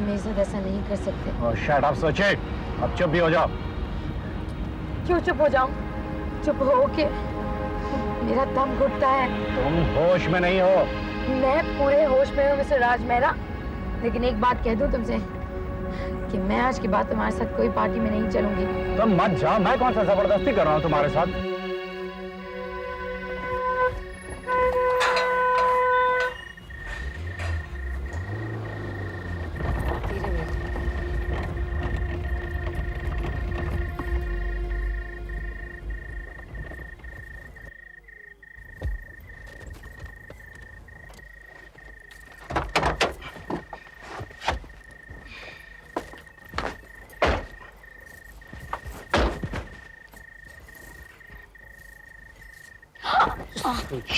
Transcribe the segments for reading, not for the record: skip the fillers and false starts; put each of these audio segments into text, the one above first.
मेरे साथ ऐसा नहीं कर सकते। Oh, shut up, सोचे। अब चुप भी हो जाओ। क्यों चुप हो जाऊं? चुप हो के मेरा दम घुटता है। तुम होश में नहीं हो। मैं पूरे होश में हूँ मिस्टर राज मेहरा। लेकिन एक बात कह दूं तुमसे कि मैं आज के बाद तुम्हारे साथ कोई पार्टी में नहीं चलूंगी। तुम मत जाओ, मैं कौन सा जबरदस्ती कर रहा हूँ तुम्हारे साथ।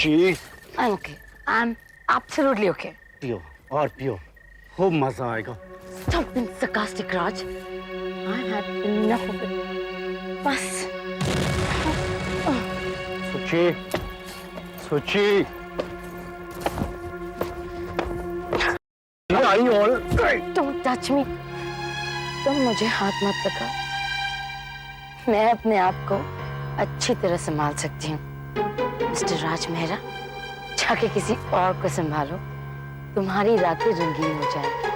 जी, I'm okay. I'm absolutely okay. पियो और पियो, खूब मजा आएगा। Stop being sarcastic, Raj. I've had enough of it. बस। सुची, सुची। आई और। Don't touch me. तुम मुझे हाथ मत लगाओ। मैं अपने आप को अच्छी तरह संभाल सकती हूँ। मिस्टर राज मेहरा, जाके किसी और को संभालो। तुम्हारी रातें रंगीन हो जाएंगी।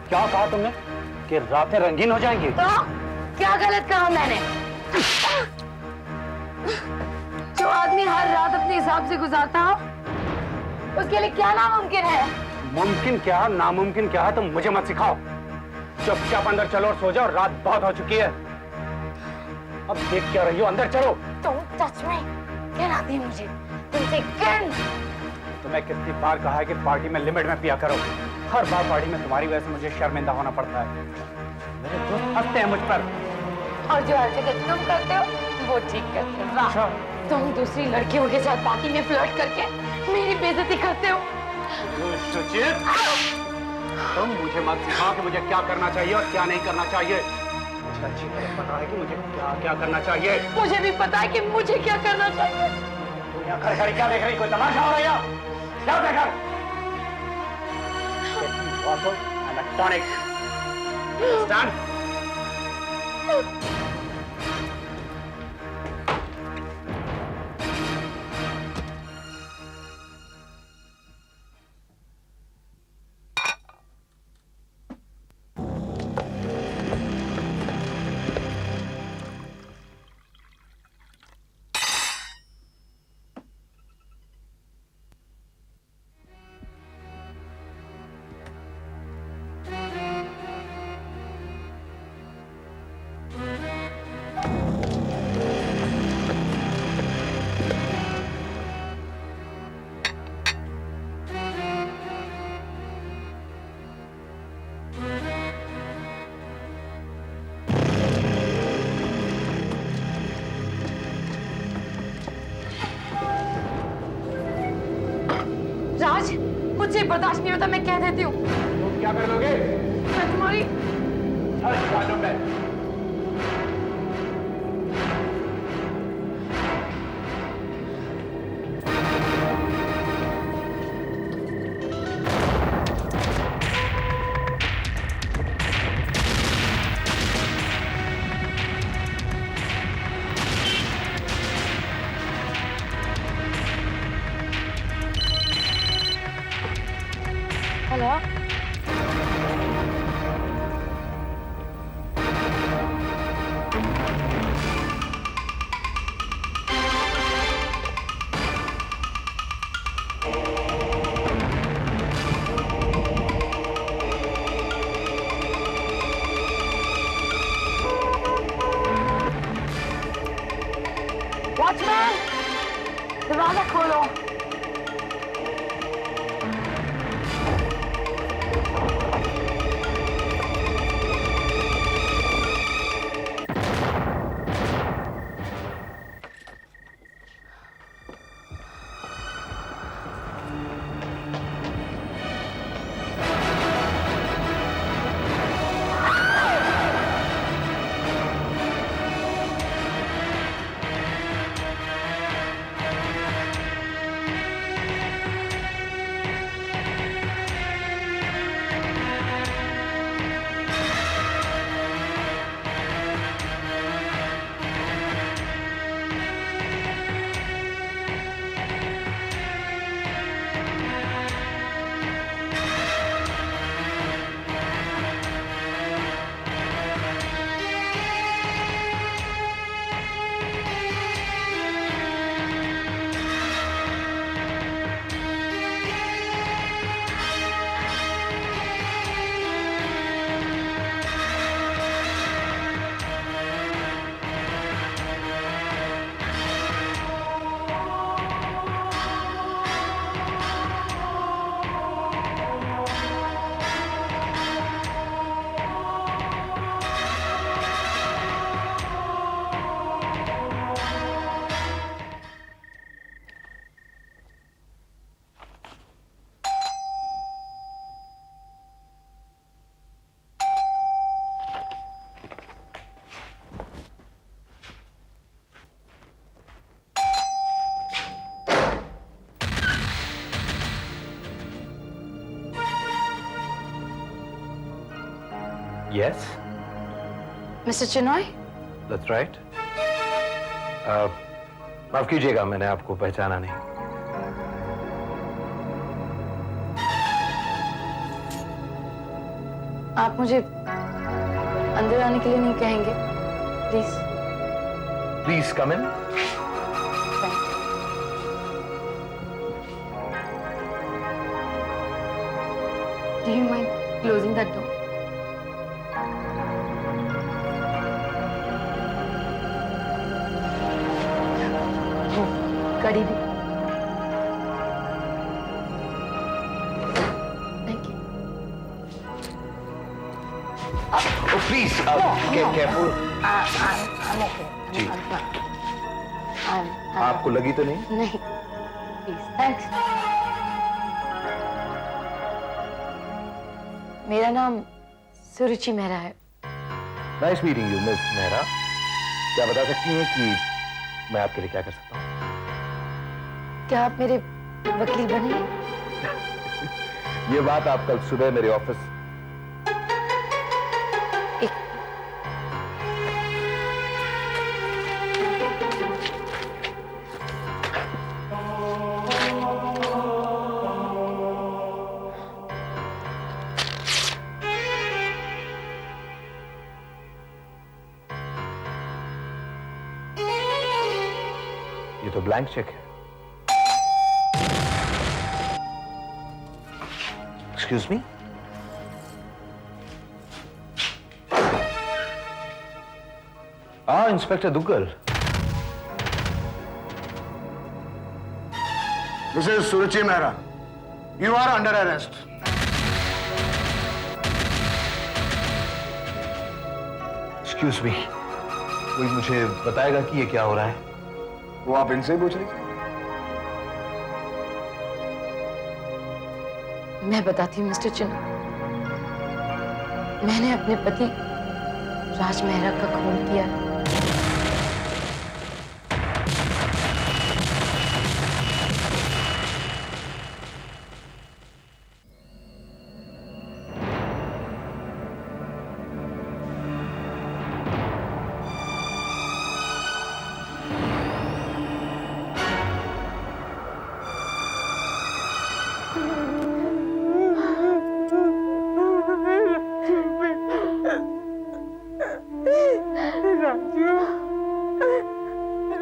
क्या कहा तुमने कि रातें रंगीन हो जाएंगी? तो क्या गलत कहा मैंने? जो आदमी हर रात अपने हिसाब से गुजारता हो, उसके लिए क्या नामुमकिन है? मुमकिन क्या नामुमकिन क्या है तुम मुझे मत सिखाओ। चुपचाप अंदर चलो और सो जाओ, रात बहुत हो चुकी है। अब देख क्या रही हो, अंदर चलो। Don't touch me. क्या आती है मुझे? तुमसे घिन। तुम्हें कितनी बार कहा है कि पार्टी में लिमिट में पिया करो। हर बार पार्टी में तुम्हारी वजह से मुझे शर्मिंदा होना पड़ता है। मेरे दोस्त हंसते हैं मुझ पर। और जो हर जगह तुम करते हो, वो ठीक करते हो। अच्छा। तुम दूसरी लड़कियों के साथ पार्टी में फ्लर्ट करके मेरी बेइज्जती करते हो। सुचित, तुम मुझे मत सिखाओ कि मुझे क्या करना चाहिए और क्या नहीं करना चाहिए। मुझे अच्छी तरह पता है कि मुझे क्या क्या करना चाहिए। मुझे भी पता है कि मुझे क्या करना चाहिए। तुम यहाँ खड़े खड़े क्या देख रही? कोई तमाशा हो रहा है? क्या देखा? Electronic. Stand. राज, मुझसे बर्दाश्त नहीं होता, मैं कह देती हूँ। तुम क्या कर लोगे? मैं तुम्हारी हेलो। वॉचमैन, दरवाजा खोलो। Yes, mister Chinoy, that's right. माफ कीजिएगा, मैंने आपको पहचाना नहीं। आप मुझे अंदर आने के लिए नहीं कहेंगे, please? Please come in. Do you mind closing that door? कड़ी भी। Thank you. Oh, please, careful. I'm okay. Ji. I'm आपको लगी तो नहीं? नहीं, प्लीज, थैंक्स। मेरा नाम सुरुचि मेहरा है। Nice meeting you, Miss Mehra. क्या बता सकती हैं कि मैं आपके लिए क्या कर सकता हूँ? क्या आप मेरे वकील बनेंगे? ये बात आप कल सुबह मेरे ऑफिस। एक ये तो ब्लैंक चेक है। Excuse me? Inspector Duggal. Mrs. Suruchi Mehra, you are under arrest. Excuse me, कोई मुझे बताएगा कि ये क्या हो रहा है? वो आप इनसे पूछ लीजिए। मैं बताती हूँ मिस्टर चिन्ह। मैंने अपने पति राज मेहरा का खून किया है।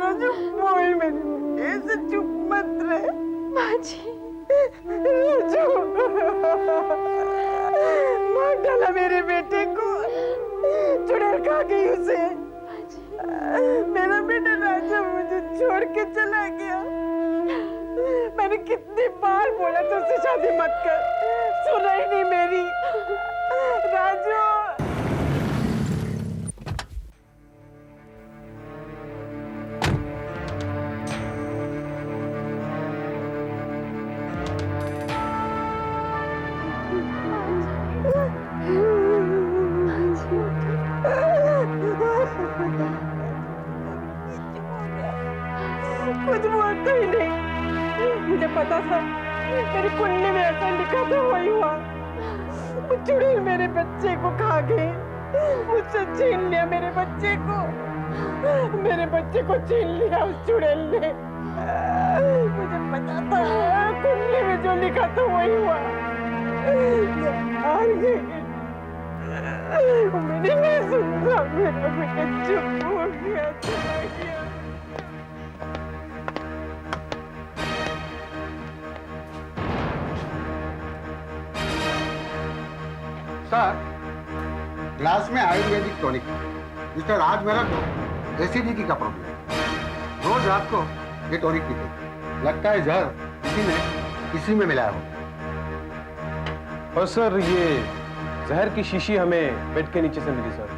राजू बोल मेरे, ऐसे चुप मत रहे। बाजी, राजू, मार डाला मेरे बेटे को, चुड़ैल खा गई उसे। मेरा बेटा राजा मुझे छोड़ के चला गया। मैंने कितनी बार बोला तो उससे शादी मत कर, सुना ही नहीं मेरी। राजू, कुछ बोलता ही नहीं। मुझे पता था, मेरी कुंडली में ऐसा लिखा था, वही हुआ। वो चुड़ैल मेरे बच्चे को खा गई, मुझसे छीन लिया मेरे बच्चे को। मेरे बच्चे को छीन लिया उस चुड़ैल ने। मुझे पता था, कुंडली में जो लिखा था वही हुआ। हार गई। मैंने नहीं सुना, मेरा बेटा चुप हो गया, चला गया। सर, ग्लास में आयुर्वेदिक टॉनिक। मिस्टर राज मेहरा को एसिडिटी का प्रॉब्लम, रोज रात को ये टॉनिक पीते। लगता है जहर इसी में मिलाया हो। और सर, ये जहर की शीशी हमें बेड के नीचे से मिली सर।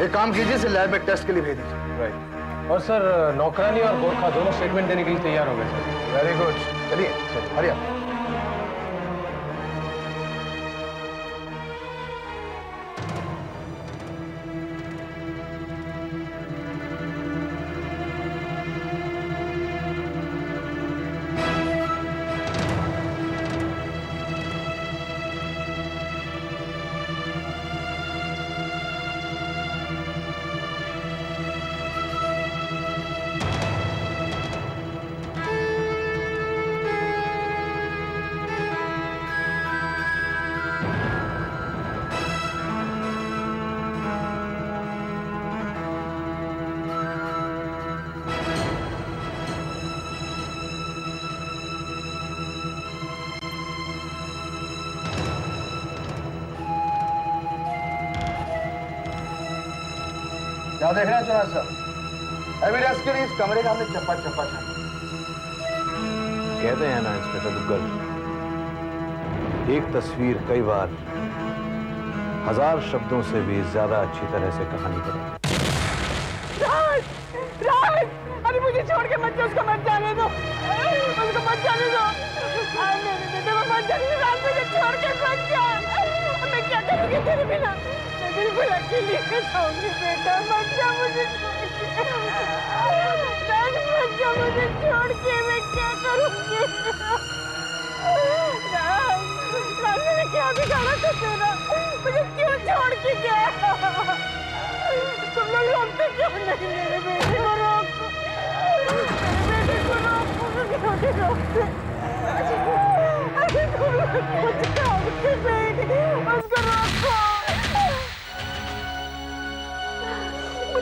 एक काम कीजिए, इसे लैब में टेस्ट के लिए भेज दीजिए। राइट। और सर, नौकरानी और गोरखा दोनों स्टेटमेंट देने के लिए तैयार हो गए सर। वेरी गुड, चलिए हरिया। क्या देख रहे हैं चुनाव साहब? एविडेंस के लिए इस कमरे का हमने चप्पा चप्पा छाना। कहते हैं ना इंस्पेक्टर दुग्गल, एक तस्वीर कई बार 1000 शब्दों से भी ज्यादा अच्छी तरह से कहानी करेगी। राज, राज, अरे मुझे छोड़ के मत जाओ, उसको मत जाने दो, उसको मत जाने दो, मेरे बेटे को मत जाने दो, राज मुझे छोड़ के मत जा, मैं क्या करूँगी तेरे बिना, मैं बिल्कुल अकेली रह जाऊँगी बेटा, मत जा मुझे छोड़ के, राज मत जा मुझे छोड़ के, मैं क्या करूँगी, राज, राज मैंने क्या बिगाड़ा था तेरा, मुझे क्यों छोड़ के गया? तुम लोग रोकते क्यों नहीं मेरे बेटे को? रोको, मेरे बेटे को रोको, क्यों नहीं रोकते? अरे तुम लोग कुछ काम के नहीं, उसको रोको।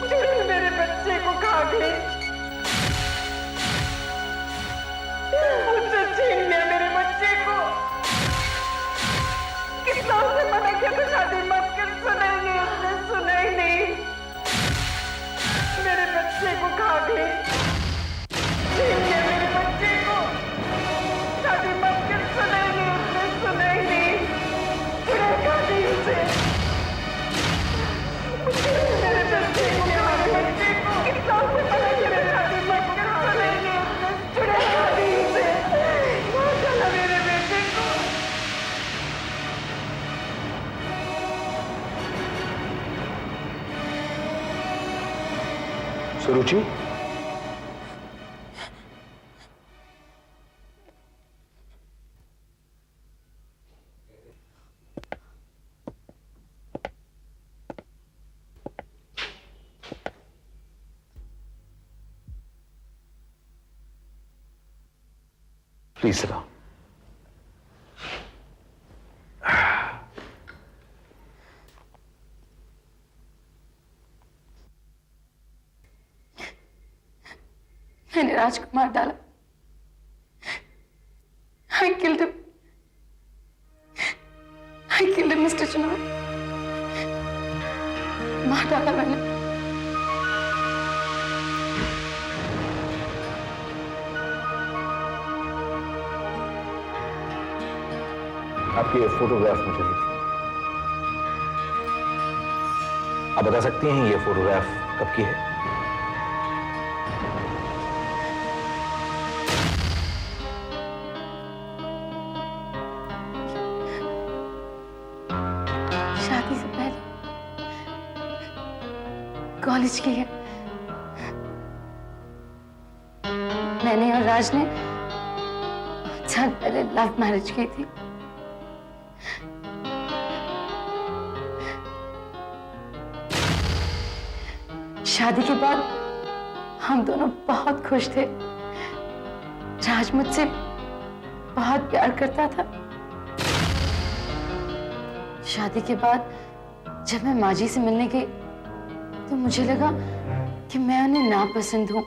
चुड़ैल मेरे बच्चे को खा गई, मुझसे छीन लिया मेरे बच्चे को। कितना उसने मना किया था शादी मत कर, सुना ही नहीं उसने, सुना ही नहीं। मेरे बच्चे को खा गई, छीन लिया मेरे बच्चे को, शादी मत कर, सुना ही नहीं उसने, सुना ही नहीं। चुड़ैल खा गई उसे, मेरे बच्चे को खा गई, बच्चे को कितना उसने मना किया था शादी मत कर, सुना ही नहीं उसने, चुड़ैल खा गई उसे, कहाँ चला मेरे बेटे को? सुरुचि, प्लीज sit down. मैंने राज को मार डाला। I killed him. I killed him, Mr. चुनाव। मार डाला मैंने। आपकी ये फोटोग्राफ मुझे दी। आप बता सकती हैं ये फोटोग्राफ कब की है? शादी से पहले कॉलेज की है। मैंने और राज ने 5 साल पहले लव मैरिज की थी। शादी के बाद हम दोनों बहुत खुश थे। राज मुझसे बहुत प्यार करता था। शादी के बाद जब मैं माजी से मिलने गई तो मुझे लगा कि मैं उन्हें नापसंद हूं।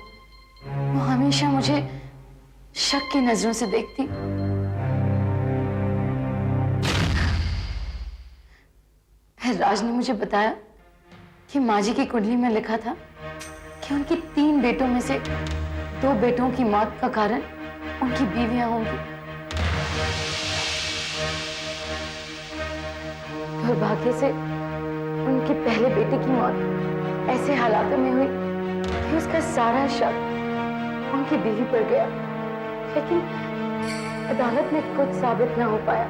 वो हमेशा मुझे शक की नजरों से देखती। फिर राज ने मुझे बताया कि माजी की कुंडली में लिखा था कि उनके 3 बेटों में से 2 बेटों की मौत का कारण उनकी बीवियां होंगी। दुर्भाग्य से उनके पहले बेटे की मौत ऐसे हालातों में हुई कि उसका सारा शक उनकी बीवी पर गया, लेकिन अदालत में कुछ साबित न हो पाया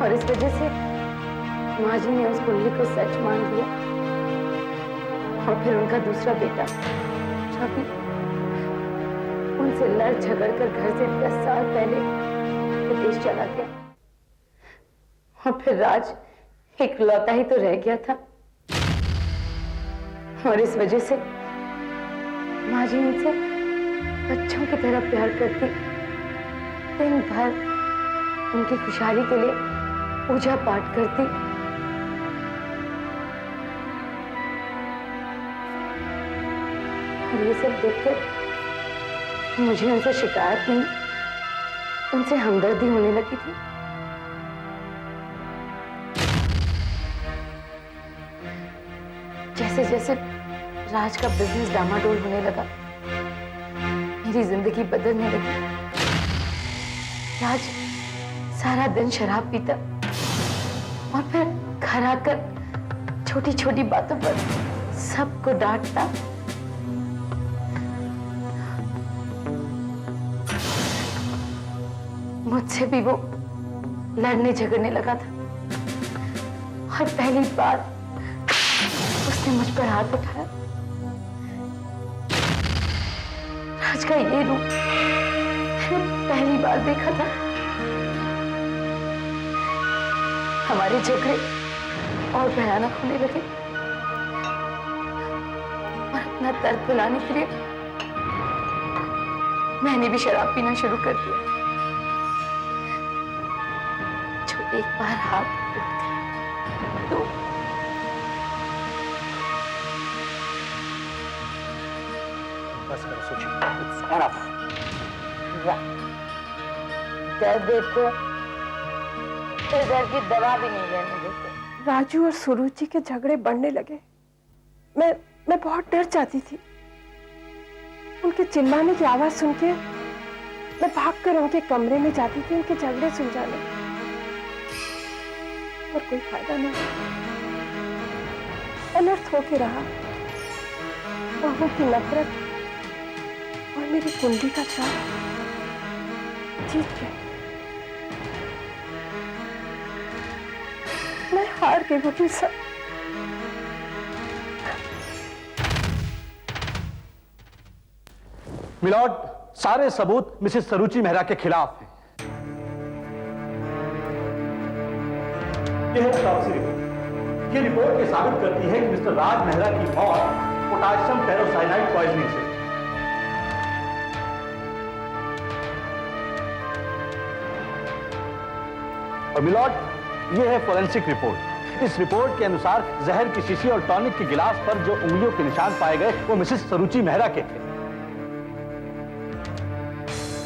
और इस वजह से माजी ने उस कुंडली को सच मान लिया और फिर उनका दूसरा बेटा रवि उनसे लड़ झगड़ कर घर से 10 साल पहले विदेश चला गया और फिर राज एक लौता ही तो रह गया था और इस वजह से माजी उनसे बच्चों की तरह प्यार करती। दिन भर उनकी खुशहाली के लिए पूजा पाठ करती। और ये सब देखकर मुझे उनसे शिकायत नहीं, उनसे हमदर्दी होने लगी थी। जैसे जैसे राज का बिजनेस डामाडोल होने लगा, मेरी जिंदगी बदलने लगी। राज सारा दिन शराब पीता और फिर घर आकर छोटी छोटी बातों पर सबको डांटता। मुझसे भी वो लड़ने झगड़ने लगा था और पहली बार उसने मुझ पर हाथ उठाया। राज का ये रूप मैंने पहली बार देखा था। हमारे झगड़े और भयानक होने लगे और अपना दर्द भुलाने के लिए मैंने भी शराब पीना शुरू कर दिया। जो एक बार हाथ उठ गए तो बस करो सोचिए। दर्द देखो तो दर्द की दवा भी नहीं लेने देते। राजू और सुरुचि के झगड़े बढ़ने लगे। मैं बहुत डर जाती थी। उनके चिल्लाने की आवाज सुन के मैं भागकर उनके कमरे में जाती थी उनके झगड़े सुलझाने, पर कोई फायदा नहीं। अनर्थ होके रहा और उनकी नफरत और मेरी कुंडली का श्राप जीत गए। मैं हार गई वकील साहब। मिलॉर्ड, सारे सबूत मिसेस सरुचि मेहरा के खिलाफ हैं। यह है ऑटोप्सी रिपोर्ट। ये रिपोर्ट ये साबित करती है कि मिस्टर राज मेहरा की मौत पोटाशियम पेरोसाइनाइड पॉइजनिंग से। और मिलॉर्ड, यह है फोरेंसिक रिपोर्ट। इस रिपोर्ट के अनुसार जहर की शीशी और टॉनिक के गिलास पर जो उंगलियों के निशान पाए गए वो मिसेस सरुचि मेहरा के थे।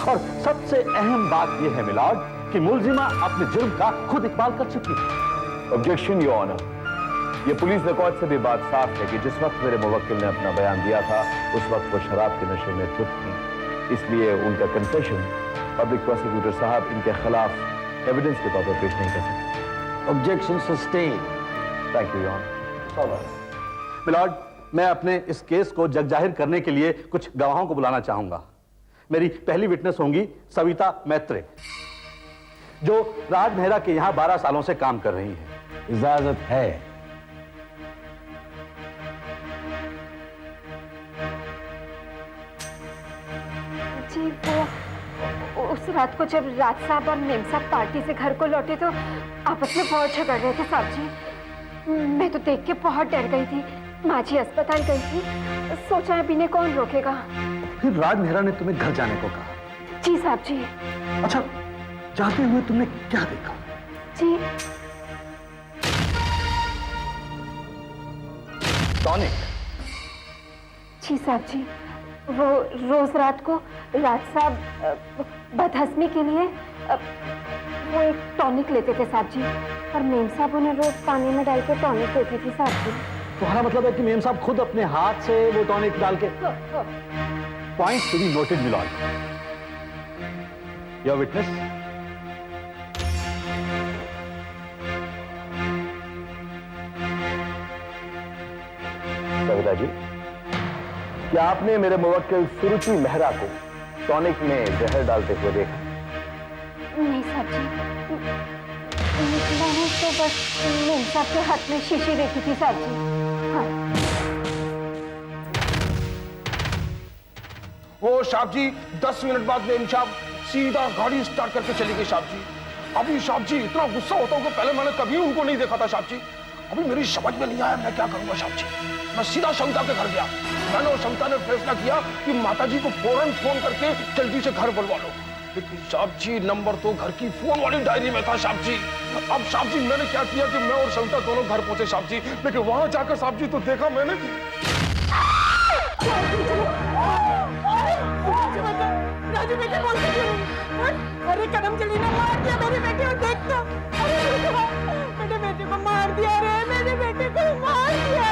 और सबसे अहम बात यह है मिलॉर्ड कि मुलजिमा अपने जुर्म का खुद इकबाल कर चुकी है। ऑब्जेक्शन योर ऑनर, ये पुलिस रिकॉर्ड से भी बात साफ है कि जिस वक्त मेरे मुवक्किल ने अपना बयान दिया था उस वक्त वो शराब के नशे में धुत थी, इसलिए उनका कन्फेशन पब्लिक प्रोसिक्यूटर साहब इनके खिलाफ एविडेंस के तौर पर पेश नहीं कर सकते। Objection sustain. Thank you your honour. Milord, मैं अपने इस केस को जग जाहिर करने के लिए कुछ गवाहों को बुलाना चाहूंगा। मेरी पहली विटनेस होंगी सविता मैत्रे, जो राज मेहरा के यहां 12 सालों से काम कर रही हैं। इजाजत है। जी, वो उस रात को जब राज साहब और मेम साहब पार्टी से घर को लौटे तो आपस में बहुत झगड़ रहे थे साहब जी। मैं तो देख के बहुत डर गई थी। माँ जी अस्पताल गई थी, सोचा अभी ने कौन रोकेगा। फिर राज मेहरा ने तुम्हें घर जाने को कहा? जी साहब जी। अच्छा, जाते हुए तुमने क्या देखा? जी, टॉनिक। जी साहब जी, वो रोज रात को राज साहब बदहजमी के लिए वो एक टॉनिक लेते थे साहब जी, और मेम साहब उन्हें रोज पानी में डाल के टॉनिक देती थी साहब जी। तुम्हारा मतलब है कि मेम साहब खुद अपने हाथ से वो टॉनिक डाल के? Point to be noted milord. Your witness. Savita ji, क्या आपने मेरे मुवक्किल सुरुचि मेहरा को टॉनिक में जहर डालते हुए देखा? नहीं साहब जी, मैंने तो बस मेम साहब के हाथ में शीशी देखी थी साहब जी। हाँ। वो साहब जी 10 मिनट बाद मेम साहब सीधा गाड़ी स्टार्ट करके चली गई साहब जी। अभी साहब जी इतना गुस्सा होता हूँ कि पहले मैंने कभी उनको नहीं देखा था साहब जी। अभी मेरी समझ में नहीं आया मैं क्या करूंगा साहब जी। मैं सीधा सविता के घर गया। मैंने और सविता ने फैसला किया कि माताजी को फौरन फोन करके जल्दी से घर बुलवा लो, लेकिन साहब जी नंबर तो घर की फोन वाली डायरी में था साहब जी। अब साहब जी मैंने क्या किया कि मैं और सविता दोनों घर पहुंचे साहब जी, लेकिन वहां जाकर साहब जी तो देखा मैंने राजू बेटे कौन सी क्यों? अरे कदम चली ने मार दिया मेरे बेटे को, देख तो। अरे मेरे बेटे को मार दिया रे, मेरे बेटे को मार दिया।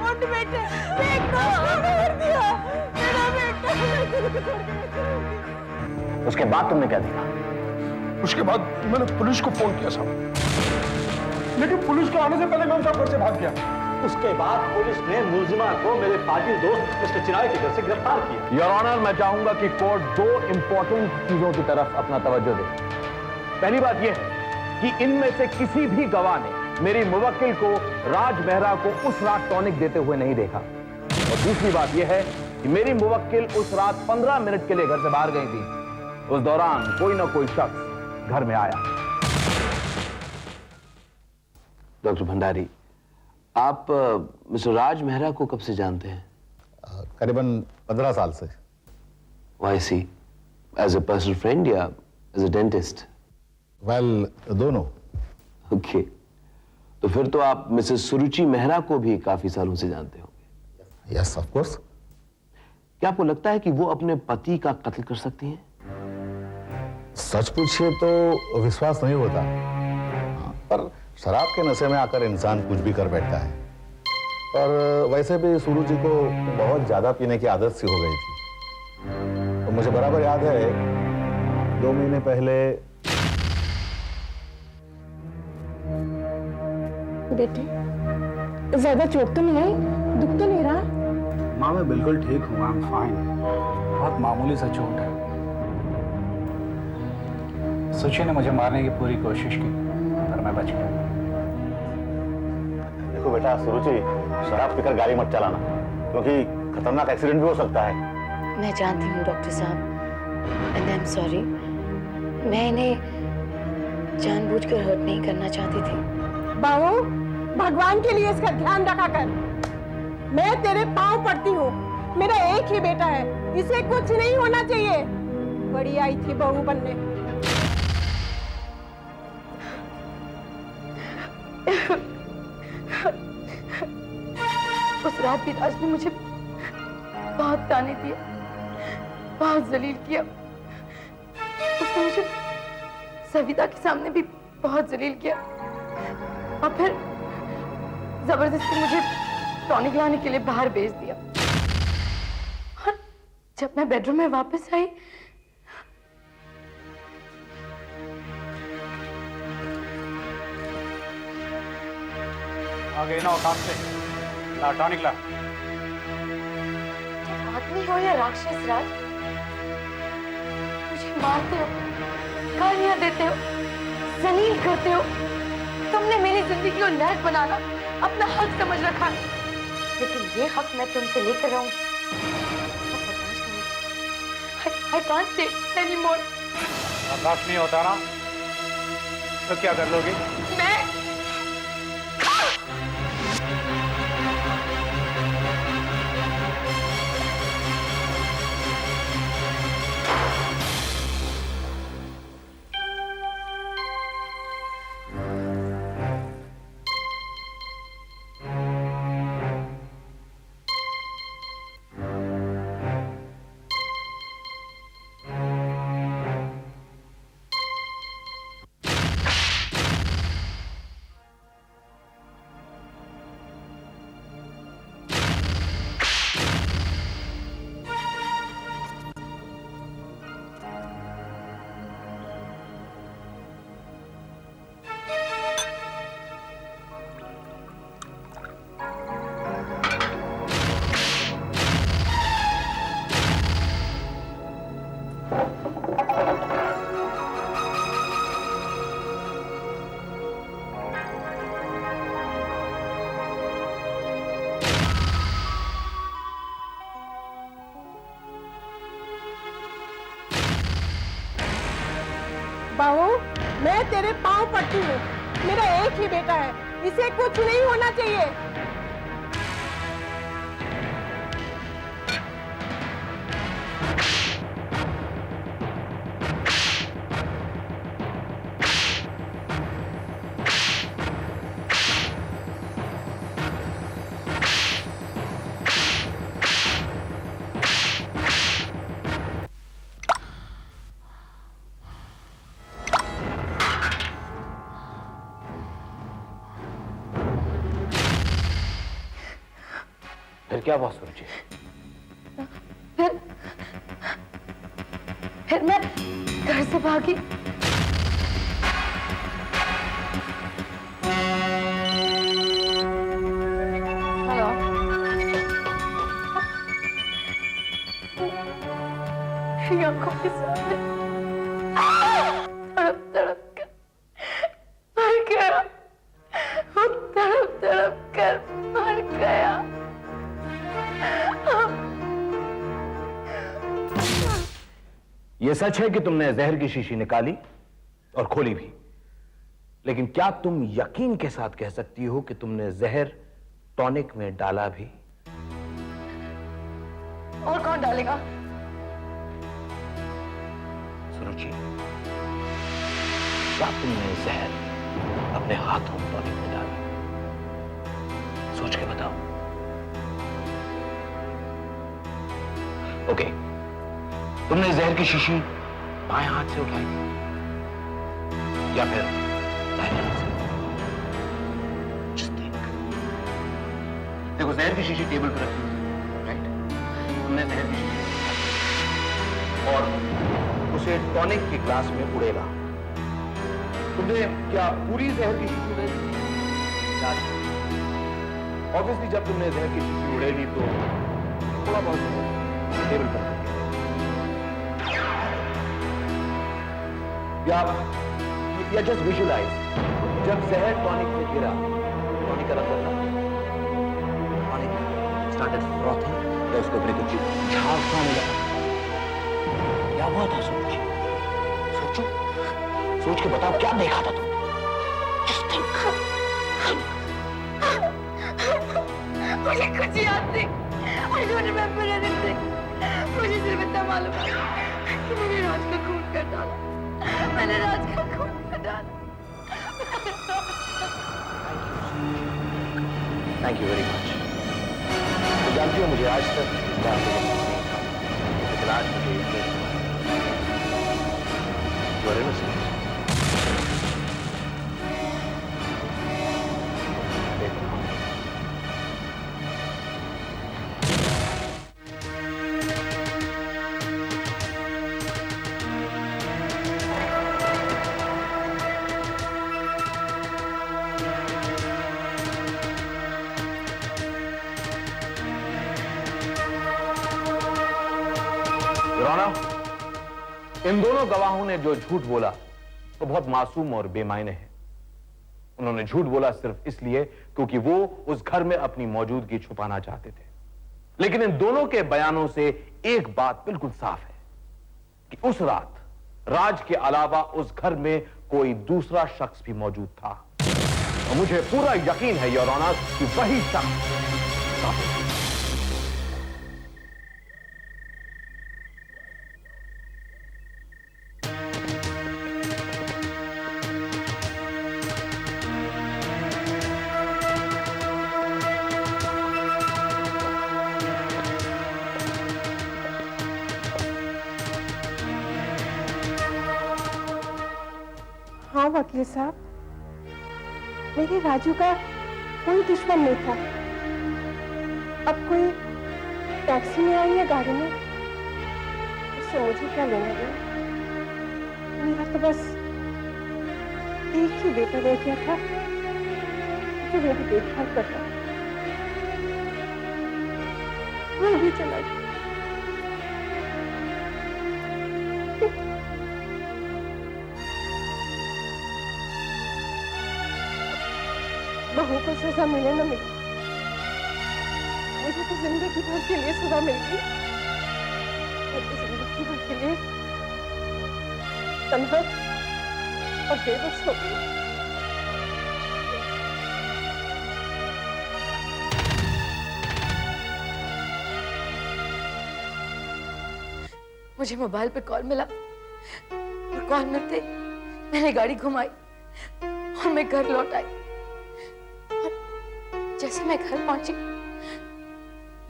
और बेटे, बेटा मार दिया, मेरा बेटा मैं तुझको छोड़ के नहीं जाऊंगी। उसके बाद तुमने क्या देखा? उसके बाद मैंने पुलिस को फोन किया साहब, लेकिन पुलिस के आने से पहले मैं साहब घर से भाग गया। उसके बाद पुलिस ने मुलजिमा को मेरे पार्टी दोस्त मिस्टर चिनाई के घर से गिरफ्तार किया। योर ऑनर, मैं चाहूंगा कि कोर्ट दो इंपॉर्टेंट चीजों की तरफ अपना तवज्जो दे। पहली बात यह है कि इनमें से किसी भी गवाह ने मेरी मुवक्किल को राज मेहरा को उस रात टॉनिक देते हुए नहीं देखा। और दूसरी बात यह है कि मेरी मुवक्किल उस रात 15 मिनट के लिए घर से बाहर गई थी। उस दौरान कोई ना कोई शख्स घर में आया। डॉक्टर भंडारी, आप मिस्टर राज मेहरा को कब से जानते हैं? करीबन 15 साल से। Why see, as a personal friend या एज ए डेंटिस्ट? वेल, दोनों। ओके, तो फिर तो आप मिसेस सुरुचि मेहरा को भी काफी सालों से जानते होंगे। Yes, of course. क्या आपको लगता है कि वो अपने पति का कत्ल कर सकती हैं? सच पूछिए तो विश्वास नहीं होता। हाँ, पर शराब के नशे में आकर इंसान कुछ भी कर बैठता है। पर वैसे भी सुरुचि को बहुत ज्यादा पीने की आदत सी हो गई थी। तो मुझे बराबर याद है 2 महीने पहले। बेटे, ज्यादा चोट तो नहीं आई? दुख तो नहीं रहा? माँ मैं बिल्कुल ठीक हूँ, आई एम फाइन। बहुत मामूली सा चोट है। सुची ने मुझे मारने की पूरी कोशिश की पर मैं बच गया। देखो बेटा सुरुचि, शराब पीकर गाड़ी मत चलाना, क्योंकि खतरनाक एक्सीडेंट भी हो सकता है। मैं जानती हूँ डॉक्टर साहब, एंड आई एम सॉरी। मैं इन्हें जानबूझकर हर्ट नहीं करना चाहती थी। बाबू, भगवान के लिए इसका ध्यान रखा कर। मैं तेरे पांव पड़ती हूँ। मेरा एक ही बेटा है, इसे कुछ नहीं होना चाहिए। बड़ी आई थी बहू बनने। उस रात भी राज ने मुझे बहुत ताने दिए, बहुत जलील किया। उसने मुझे सविता के सामने भी बहुत जलील किया और फिर जबरदस्ती मुझे टॉनिक लाने के लिए बाहर भेज दिया। और जब मैं बेडरूम में वापस आई आ गई ना काम से, ला टॉनिक ला। आदमी हो या राक्षस राज, मुझे मारते हो, गालियां देते हो, जलील करते हो। तुमने मेरी जिंदगी को नरक बनाना अपना हक समझ रखा है, लेकिन ये हक मैं तुमसे लेकर रहूंगी। I can't take this anymore. बर्दाश्त नहीं होता ना तो क्या कर लोगी? मैं बाबू, मैं तेरे पांव पड़ती हूँ। मेरा एक ही बेटा है, इसे कुछ नहीं होना चाहिए। फिर क्या हुआ सुरुचि? फिर मैं घर से भागी। हेलो, आंखों के सामने तड़प तड़प कर मर गया, वो तड़प तड़प कर मर गया। यह सच है कि तुमने जहर की शीशी निकाली और खोली भी, लेकिन क्या तुम यकीन के साथ कह सकती हो कि तुमने जहर टॉनिक में डाला भी? और कौन डालेगा? सुरुचि, क्या तुमने जहर अपने हाथों में टॉनिक में डाला? सोच के बताओ। ओके, तुमने जहर की शीशी बाएं हाथ से उठाई या फिर दाहिने हाथ से? Just think. देखो, जहर की शीशी टेबल पर रखी हुई, राइट? तुमने जहर की शीशी और उसे टॉनिक के ग्लास में उड़ेला। तुमने क्या पूरी जहर की शीशी उड़ेली? ऑब्वियसली जब तुमने जहर की शीशी उड़ेली तो थोड़ा बहुत टेबल पर या जस्ट विजुअलाइज, जब जहर टॉनिक में गिरा, टॉनिक का रंग बदला, टॉनिक स्टार्टेड फ्रॉथिंग, या उसके ऊपर कुछ झाग सा आने लगा। क्या हुआ था सोचो, सोचो, सोच के बताओ क्या देखा था तुमने? Just think. मुझे कुछ याद नहीं। I don't remember anything. मुझे सिर्फ इतना मालूम है कि मैंने राज का खून कर डाला। मैंने राज का खून कर डाला। Thank you very much. तो जानती हो, मुझे आज तक इस बात को लेकिन आज मुझे You are innocent. इन दोनों गवाहों ने जो झूठ बोला वो बहुत मासूम और बेमायने है। उन्होंने झूठ बोला सिर्फ इसलिए क्योंकि वो उस घर में अपनी मौजूदगी छुपाना चाहते थे। लेकिन इन दोनों के बयानों से एक बात बिल्कुल साफ है कि उस रात राज के अलावा उस घर में कोई दूसरा शख्स भी मौजूद था। और मुझे पूरा यकीन है योर ऑनर कि वही शख्स हाँ वकील साहब, मेरे राजू का कोई दुश्मन नहीं था। अब कोई टैक्सी में आई या गाड़ी में, उससे मुझे क्या लेना देना? मेरा तो बस एक ही बेटा रह गया था जो मेरी देखभाल करता, वो भी चला गया। बहू को सजा मिले ना मिले, मुझे तो जिंदगी भर के लिए सजा मिल गई। मैं तो जिंदगी भर के लिए तन्हा और बेबस हो गई। मुझे मोबाइल पे कॉल मिला और कॉल मिलते मैंने गाड़ी घुमाई और मैं घर लौट आई। और जैसे मैं घर पहुंची,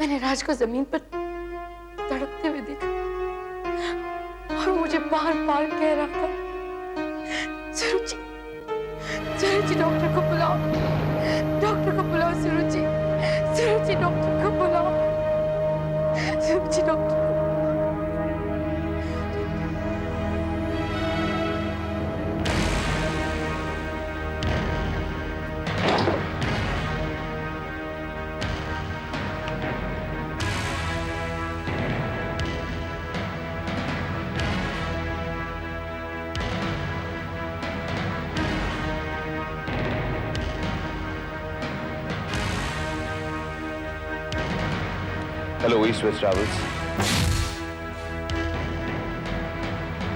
मैंने राज को जमीन पर तड़पते हुए देखा और मुझे बार बार कह रहा था, सुरुचि, सुरुचि डॉक्टर को बुलाओ, डॉक्टर को बुलाओ, सुरुचि, सुरुचि डॉक्टर को बुलाओ। Hello East West Travels.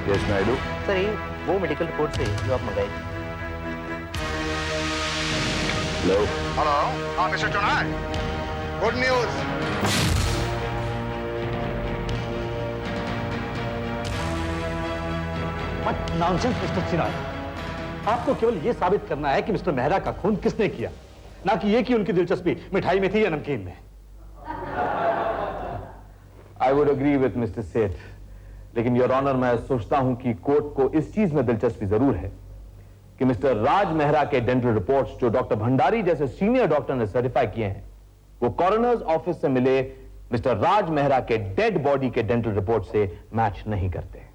Yes Naidu. Sir ये वो मेडिकल रिपोर्ट से जो आप मंगाई थी। हेलो। हेलो, हाँ मिस्टर चौनाय, good news. What nonsense, mister Chirag. आपको केवल यह साबित करना है कि मिस्टर मेहरा का खून किसने किया, ना कि यह कि उनकी दिलचस्पी मिठाई में थी या नमकीन में। I would agree with Mr. Seth, लेकिन योर ऑनर मैं सोचता हूं कि कोर्ट को इस चीज में दिलचस्पी जरूर है कि मिस्टर राज मेहरा के डेंटल रिपोर्ट्स जो डॉक्टर भंडारी जैसे सीनियर डॉक्टर ने सर्टिफाई किए हैं वो कॉरोनर्स ऑफिस से मिले मिस्टर राज मेहरा के डेड बॉडी के डेंटल रिपोर्ट से मैच नहीं करते।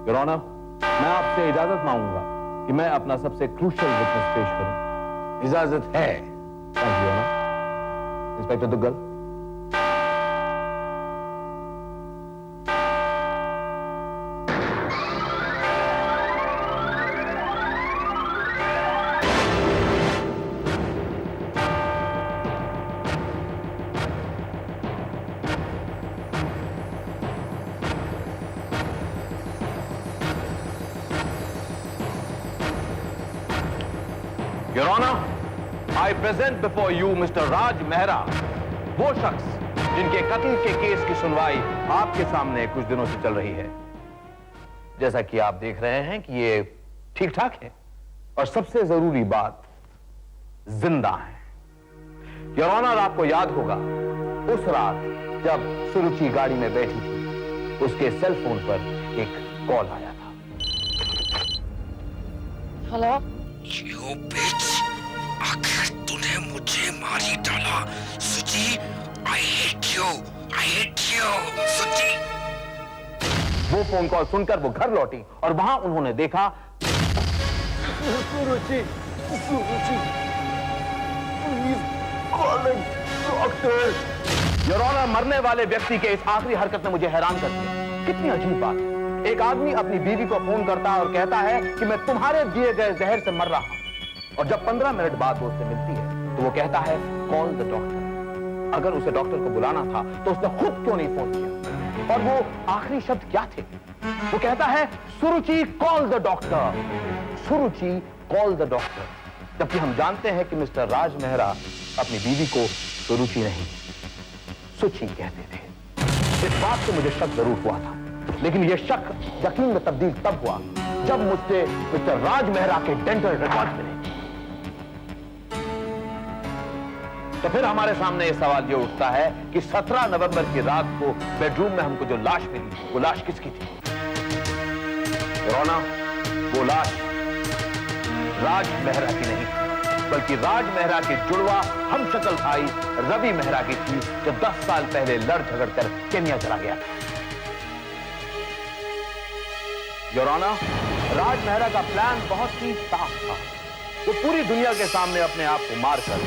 योर ऑनर, मैं आपसे इजाजत मांगूंगा कि मैं अपना सबसे क्रूशियल विटनेस पेश करूं। इजाजत है। Thank you your honour. Inspector Duggal. Your Honor, I present before you Mr. Raj Mehra, वो शख्स जिनके कत्ल के केस की सुनवाई आपके सामने कुछ दिनों से चल रही है। जैसा कि आप देख रहे हैं कि ये ठीक ठाक है और सबसे जरूरी बात जिंदा है। योर ऑनर, आपको याद होगा उस रात जब सुरुचि गाड़ी में बैठी थी उसके सेल फोन पर एक कॉल आया था। हेलो, यो बिच, आखिर तूने मुझे मारी डाला। सुची, I hate you, सुची। वो फोन कॉल सुनकर वो घर लौटी और वहां उन्होंने देखा Suruchi, please call doctor. Your honour, मरने वाले व्यक्ति के इस आखिरी हरकत ने मुझे हैरान कर दिया। कितनी अजीब बात है, एक आदमी अपनी बीवी को फोन करता है और कहता है कि मैं तुम्हारे दिए गए जहर से मर रहा हूं, और जब 15 मिनट बाद वो उससे मिलती है तो वो कहता है कॉल द डॉक्टर। अगर उसे डॉक्टर को बुलाना था तो उसने खुद क्यों नहीं फोन किया? और वो आखिरी शब्द क्या थे? वो कहता है Suruchi call the doctor, Suruchi call the doctor. जबकि हम जानते हैं कि मिस्टर राज मेहरा अपनी बीवी को सुरुचि नहीं सुचि कहते थे। इस बात से मुझे शक जरूर हुआ था, लेकिन यह शक यकीन में तब्दील तब हुआ जब मुझसे मिस्टर राज मेहरा के डेंटल रिकॉर्ड मिले। तो फिर हमारे सामने यह सवाल यह उठता है कि 17 नवंबर की रात को बेडरूम में हमको जो लाश मिली वो लाश किसकी थी? रोना, वो लाश राज मेहरा की नहीं बल्कि राज मेहरा के जुड़वा हम शक्ल भाई रवि मेहरा की थी, जो 10 साल पहले लड़ झगड़ कर केन्या चला गया। योर ऑनर, राज मेहरा का प्लान बहुत ही साफ था। वो पूरी दुनिया के सामने अपने आप को मारकर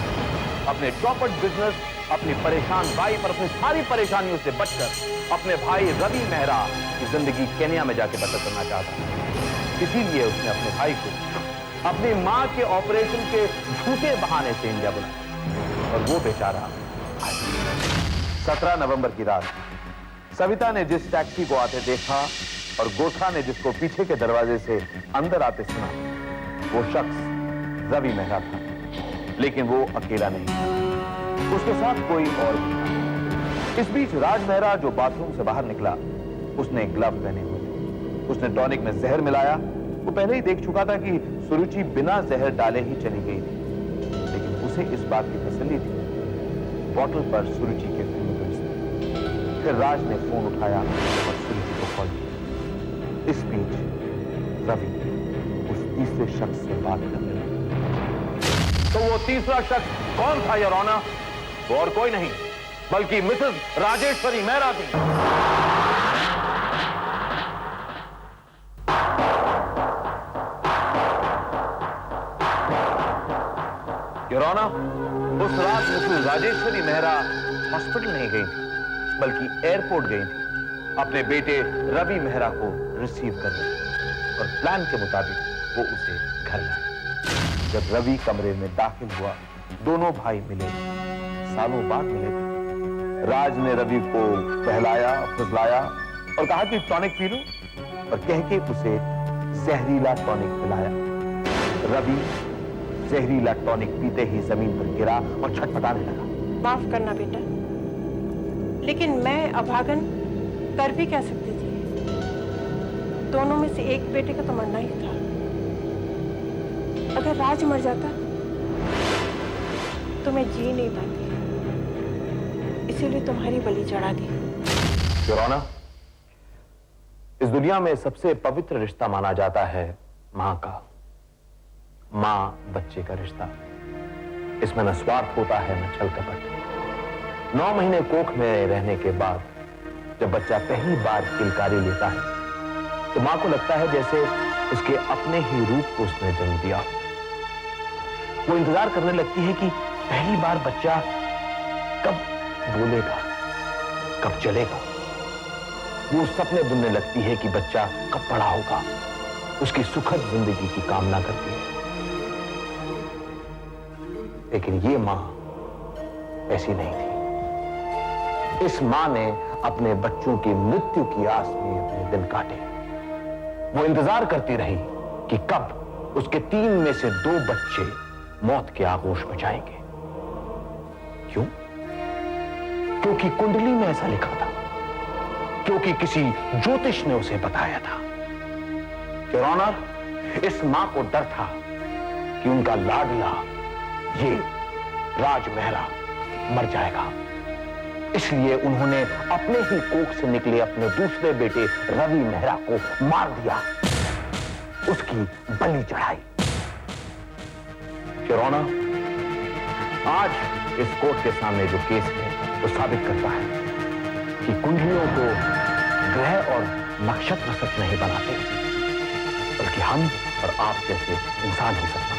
अपने चौपट बिजनेस, अपनी परेशान वाइफ और अपनी सारी परेशानियों से बचकर अपने भाई रवि मेहरा की जिंदगी केन्या में जाके बसर करना चाहता था। इसीलिए उसने अपने भाई को अपनी मां के ऑपरेशन के झूठे बहाने से इंडिया बुलाया और वो बेचारा 17 नवंबर की रात सविता ने जिस टैक्सी को आते देखा और गोथा ने जिसको पीछे के दरवाजे से अंदर आते सुना, वो शख्स रवि मेहरा था। लेकिन वो अकेला नहीं था, उसके साथ कोई और भी था। इस बीच राज मेहरा जो बाथरूम से बाहर निकला, उसने ग्लव पहने हुए थे। उसने टॉनिक में जहर मिलाया। वो पहले ही देख चुका था कि सुरुचि बिना जहर डाले ही चली गई थी, लेकिन उसे इस बात की तसल्ली थी बॉटल पर सुरुचि के फिंगरप्रिंट्स। फिर राज ने फोन उठाया और सुरुचि को कॉल किया। इस बीच रवि उस तीसरे शख्स से बात करने लगा। तो वो तीसरा शख्स कौन था योर ऑनर? वो और कोई नहीं बल्कि मिसेस राजेश्वरी मेहरा थी। योर ऑनर, उस रात मिसेस राजेश्वरी मेहरा हॉस्पिटल नहीं गई थी बल्कि एयरपोर्ट गई थी अपने बेटे रवि मेहरा को रिसीव करने और प्लान के मुताबिक वो उसे घर लाए। जब रवि कमरे में दाखिल हुआ, दोनों भाई मिले, सालों बाद मिले थे। राज ने रवि को बहलाया, फुसलाया और कहा कि टॉनिक पी लो, और कह के उसे जहरीला टॉनिक पिलाया। रवि जहरीला टॉनिक पीते ही जमीन पर गिरा और छटपटाने लगा। माफ करना बेटा, लेकिन मैं अभागन कर भी क्या सकती थी? दोनों में से एक बेटे का तो मरना ही था। अगर राज मर जाता तो मैं जी नहीं पाती, इसीलिए तुम्हारी बलि चढ़ा दी। योर ऑनर, इस दुनिया में सबसे पवित्र रिश्ता माना जाता है मां का, मां बच्चे का रिश्ता। इसमें न स्वार्थ होता है न छल कपट। 9 महीने कोख में रहने के बाद जब बच्चा पहली बार किलकारी लेता है तो मां को लगता है जैसे उसके अपने ही रूप को उसने जन्म दिया। वो इंतजार करने लगती है कि पहली बार बच्चा कब बोलेगा, कब चलेगा। वो सपने बुनने लगती है कि बच्चा कब बड़ा होगा, उसकी सुखद जिंदगी की कामना करती है। लेकिन ये मां ऐसी नहीं थी। इस मां ने अपने बच्चों की मृत्यु की आस में अपने दिन काटे। वो इंतजार करती रही कि कब उसके 3 में से 2 बच्चे मौत के आगोश में जाएंगे। क्यों? क्योंकि कुंडली में ऐसा लिखा था, क्योंकि किसी ज्योतिष ने उसे बताया था। योर ऑनर, इस मां को डर था कि उनका लाडला ये राज मेहरा मर जाएगा, इसलिए उन्होंने अपने ही कोख से निकले अपने दूसरे बेटे रवि मेहरा को मार दिया, उसकी बलि चढ़ाई। योर ऑनर, आज इस कोर्ट के सामने जो केस है वो साबित करता है कि कुंडलियों को ग्रह और नक्षत्र सच नहीं बनाते, बल्कि हम और आप जैसे इंसान ही सच बनाते हैं।